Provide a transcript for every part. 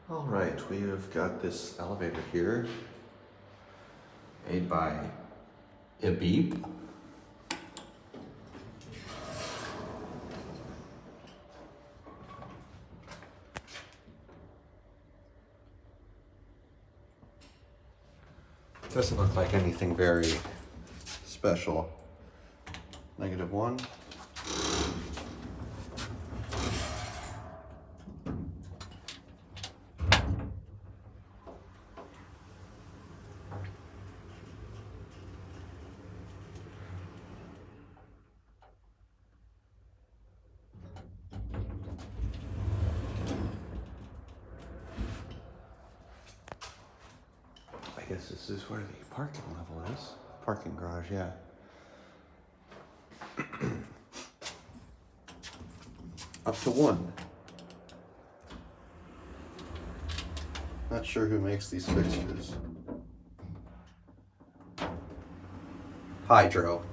All right, we have got this elevator here, made by Ebyp. Doesn't look like anything very special. -1. I guess this is where the parking level is. Parking garage, yeah. Up to 1. Not sure who makes these fixtures. Hydro.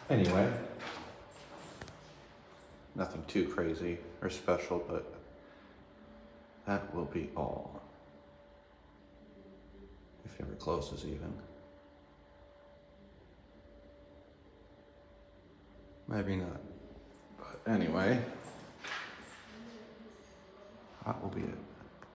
Anyway, nothing too crazy or special, but that will be all. If it ever closes even. Maybe not. But anyway, that will be it.